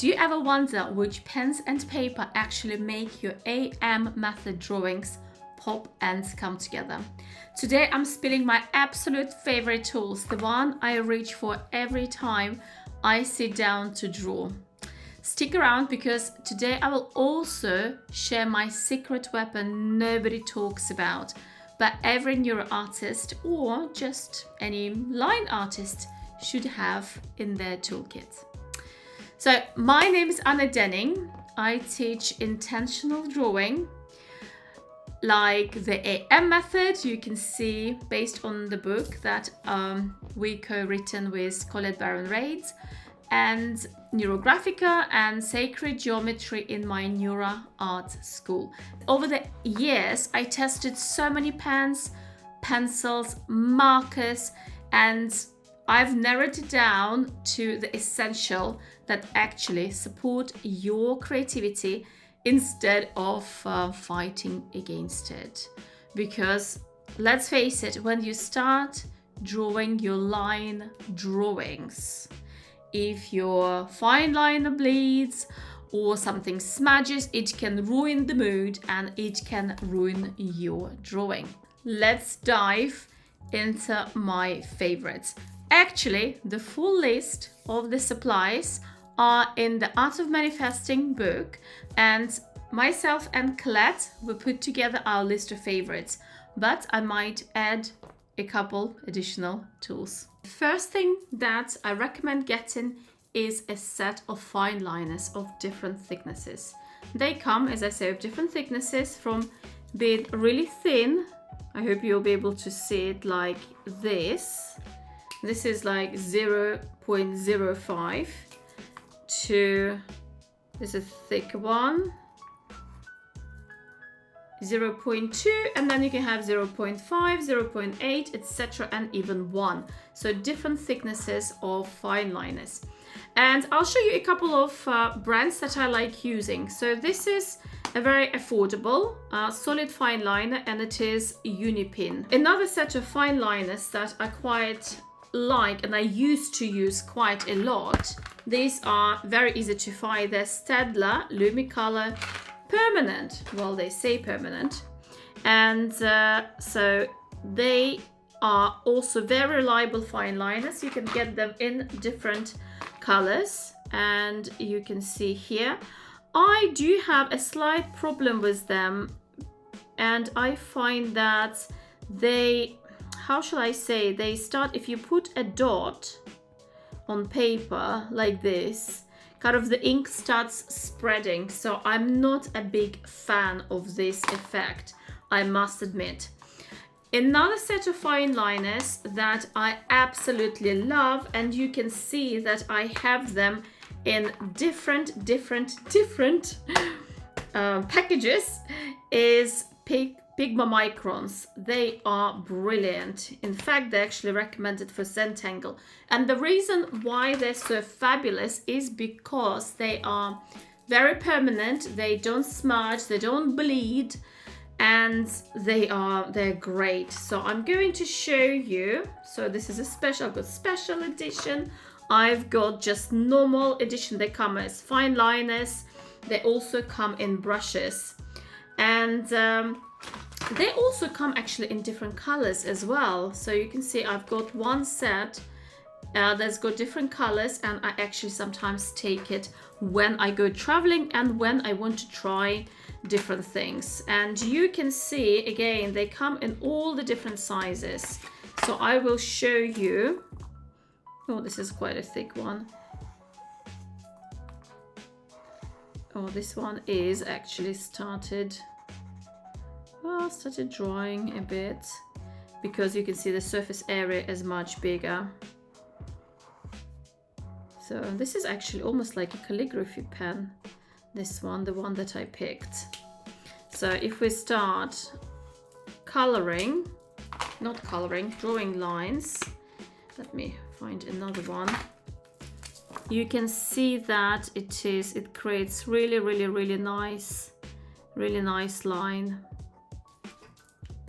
Do you ever wonder which pens and paper actually make your AM method drawings pop and come together? Today I'm spilling my absolute favorite tools, the one I reach for every time I sit down to draw. Stick around because today I will also share my secret weapon nobody talks about, but every neuro artist or just any line artist should have in their toolkit. So my name is Anna Denning. I teach intentional drawing, like the AM method you can see based on the book that we co-written with Colette Baron-Raids, and Neurographica and sacred geometry in my Neuro art school. Over the years, I tested so many pens, pencils, markers, and I've narrowed it down to the essential that actually support your creativity instead of fighting against it. Because let's face it, when you start drawing your line drawings, if your fine liner bleeds or something smudges, it can ruin the mood and it can ruin your drawing. Let's dive into my favorites. Actually, the full list of the supplies are in the Art of Manifesting book, and myself and Colette will put together our list of favorites, but I might add a couple additional tools. The first thing that I recommend getting is a set of fine liners of different thicknesses. They come, as I say, of different thicknesses, from being really thin. I hope you'll be able to see it like this. This is like 0.05 to, this is a thick one, 0.2, and then you can have 0.5, 0.8, etc., and even 1. So different thicknesses of fine liners. And I'll show you a couple of brands that I like using. So this is a very affordable solid fine liner, and it is Unipin. Another set of fine liners that I quite like and I used to use quite a lot. These are very easy to find. They're Staedtler Lumicolor Permanent. Well, they say permanent. And so they are also very reliable fine liners. You can get them in different colors, and you can see here. I do have a slight problem with them, and I find that they, how shall I say, they start, if you put a dot on paper like this, kind of the ink starts spreading. So I'm not a big fan of this effect, I must admit. Another set of fine liners that I absolutely love, and you can see that I have them in different packages, is Pigma Microns. They are brilliant. In fact, they're actually recommended for Zentangle. And the reason why they're so fabulous is because they are very permanent, they don't smudge, they don't bleed, and they're great. So I'm going to show you. So this is a special, I've got special edition, I've got just normal edition. They come as fine liners, they also come in brushes, and they also come actually in different colors as well. So you can see I've got one set that's got different colors, and I actually sometimes take it when I go traveling and when I want to try different things. And you can see again, they come in all the different sizes. So I will show you. Oh, this is quite a thick one. Oh, this one is actually started drying a bit, because you can see the surface area is much bigger. So this is actually almost like a calligraphy pen, this one, the one that I picked. So if we start drawing lines, let me find another one. You can see that it creates really nice line.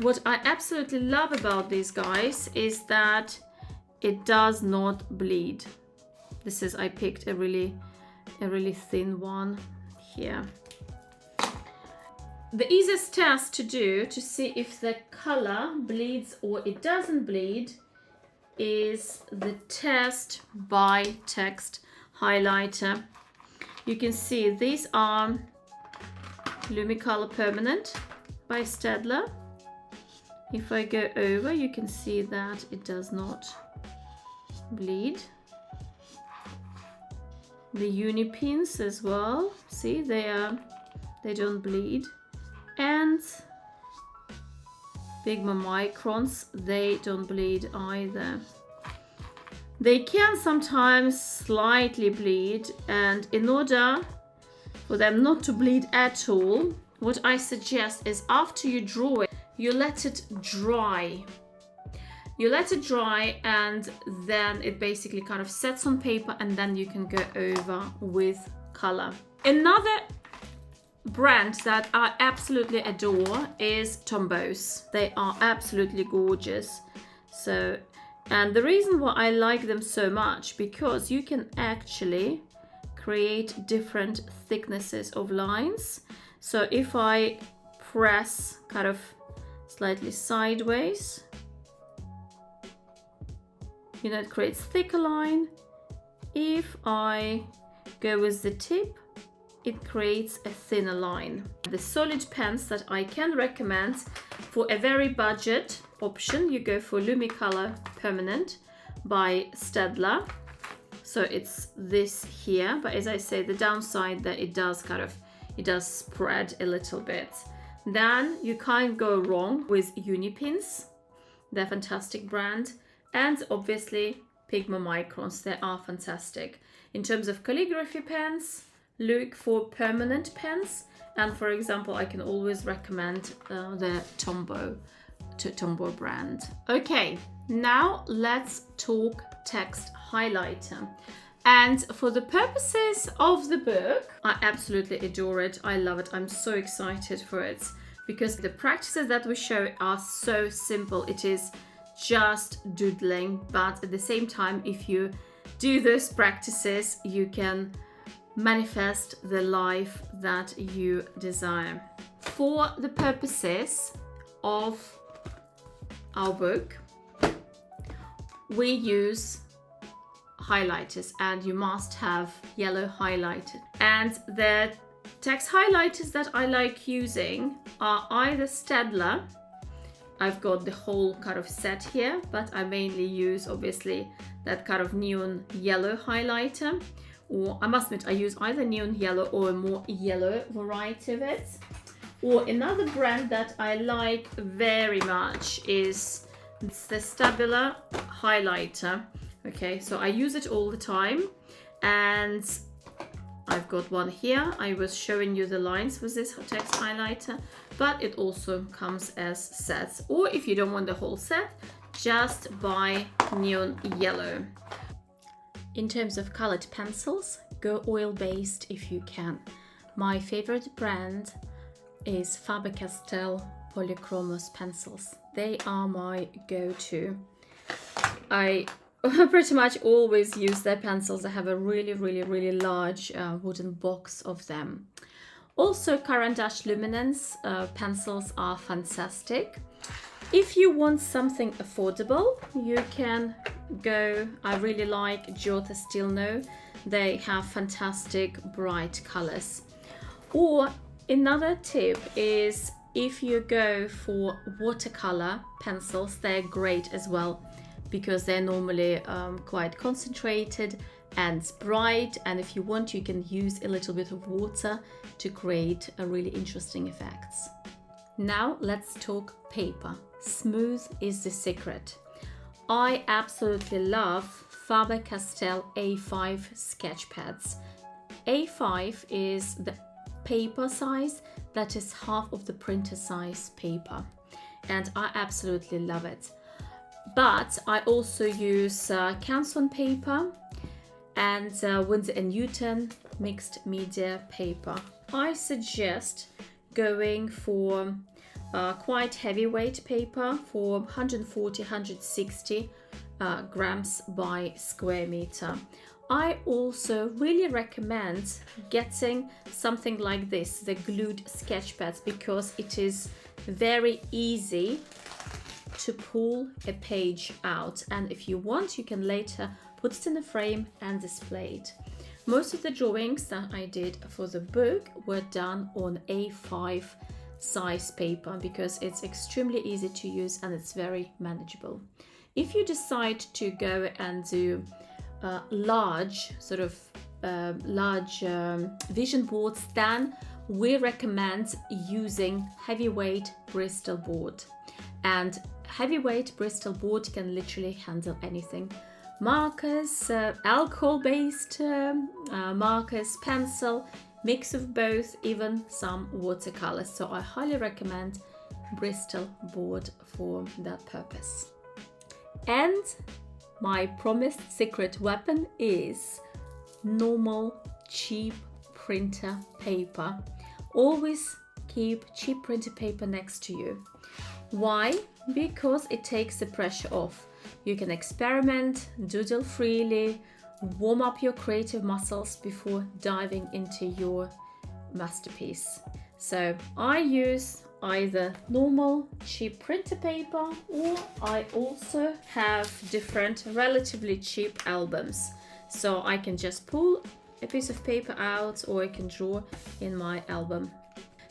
What I absolutely love about these guys is that it does not bleed. I picked a really a really thin one here. The easiest test to do to see if the color bleeds or it doesn't bleed is the test by text highlighter. You can see these are Lumicolor Permanent by Staedtler. If I go over, you can see that it does not bleed. The Unipins as well, see, they don't bleed. And Pigma Microns, they don't bleed either. They can sometimes slightly bleed, and in order for them not to bleed at all, what I suggest is after you draw it, you let it dry. You let it dry, and then it basically kind of sets on paper, and then you can go over with color. Another brand that I absolutely adore is Tombows. They are absolutely gorgeous. And the reason why I like them so much, because you can actually create different thicknesses of lines. So if I press kind of slightly sideways, you know, it creates thicker line. If I go with the tip, it creates a thinner line. The solid pens that I can recommend for a very budget option, you go for Lumicolor Permanent by Staedtler. So it's this here, but as I say, the downside that it does spread a little bit. Then you can't go wrong with Unipins. They're a fantastic brand. And obviously Pigma Microns, they are fantastic. In terms of calligraphy pens, look for permanent pens, and for example I can always recommend the Tombow brand. Okay, now let's talk text highlighter. And for the purposes of the book, I absolutely adore it. I love it. I'm so excited for it because the practices that we show are so simple. It is just doodling, but at the same time, if you do those practices, you can manifest the life that you desire. For the purposes of our book, we use highlighters, and you must have yellow highlighter. And the text highlighters that I like using are either Staedtler. I've got the whole kind of set here, but I mainly use obviously that kind of neon yellow highlighter. Or I must admit, I use either neon yellow or a more yellow variety of it. Or another brand that I like very much is the Staedtler highlighter. Okay, so I use it all the time, and I've got one here. I was showing you the lines with this text highlighter, but it also comes as sets. Or if you don't want the whole set, just buy neon yellow. In terms of colored pencils, go oil-based if you can. My favorite brand is Faber-Castell Polychromos pencils. They are my go-to. I pretty much always use their pencils. I have a really large wooden box of them. Also, Caran d'Ache Luminance pencils are fantastic. If you want something affordable, you can go, I really like Giotto Stilno. They have fantastic bright colors. Or another tip is if you go for watercolor pencils, they're great as well, because they're normally quite concentrated and bright, and if you want, you can use a little bit of water to create a really interesting effects. Now let's talk paper. Smooth is the secret. I absolutely love Faber-Castell A5 sketch pads. A5 is the paper size that is half of the printer size paper, and I absolutely love it. But I also use Canson paper and Winsor & Newton mixed media paper. I suggest going for quite heavyweight paper for 140-160 grams by square meter. I also really recommend getting something like this, the glued sketch pads, because it is very easy to pull a page out, and if you want you can later put it in a frame and display it. Most of the drawings that I did for the book were done on A5 size paper because it's extremely easy to use and it's very manageable. If you decide to go and do large vision boards, then we recommend using heavyweight Bristol board. And heavyweight Bristol board can literally handle anything. Markers, alcohol-based markers, pencil, mix of both, even some watercolors. So I highly recommend Bristol board for that purpose. And my promised secret weapon is normal cheap printer paper. Always keep cheap printer paper next to you. Why? Because it takes the pressure off. You can experiment, doodle freely, warm up your creative muscles before diving into your masterpiece. So I use either normal cheap printer paper, or I also have different relatively cheap albums. So I can just pull a piece of paper out, or I can draw in my album.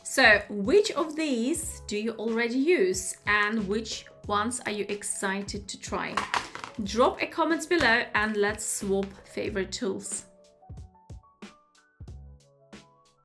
So which of these do you already use, and which ones are you excited to try? Drop a comment below and let's swap favorite tools.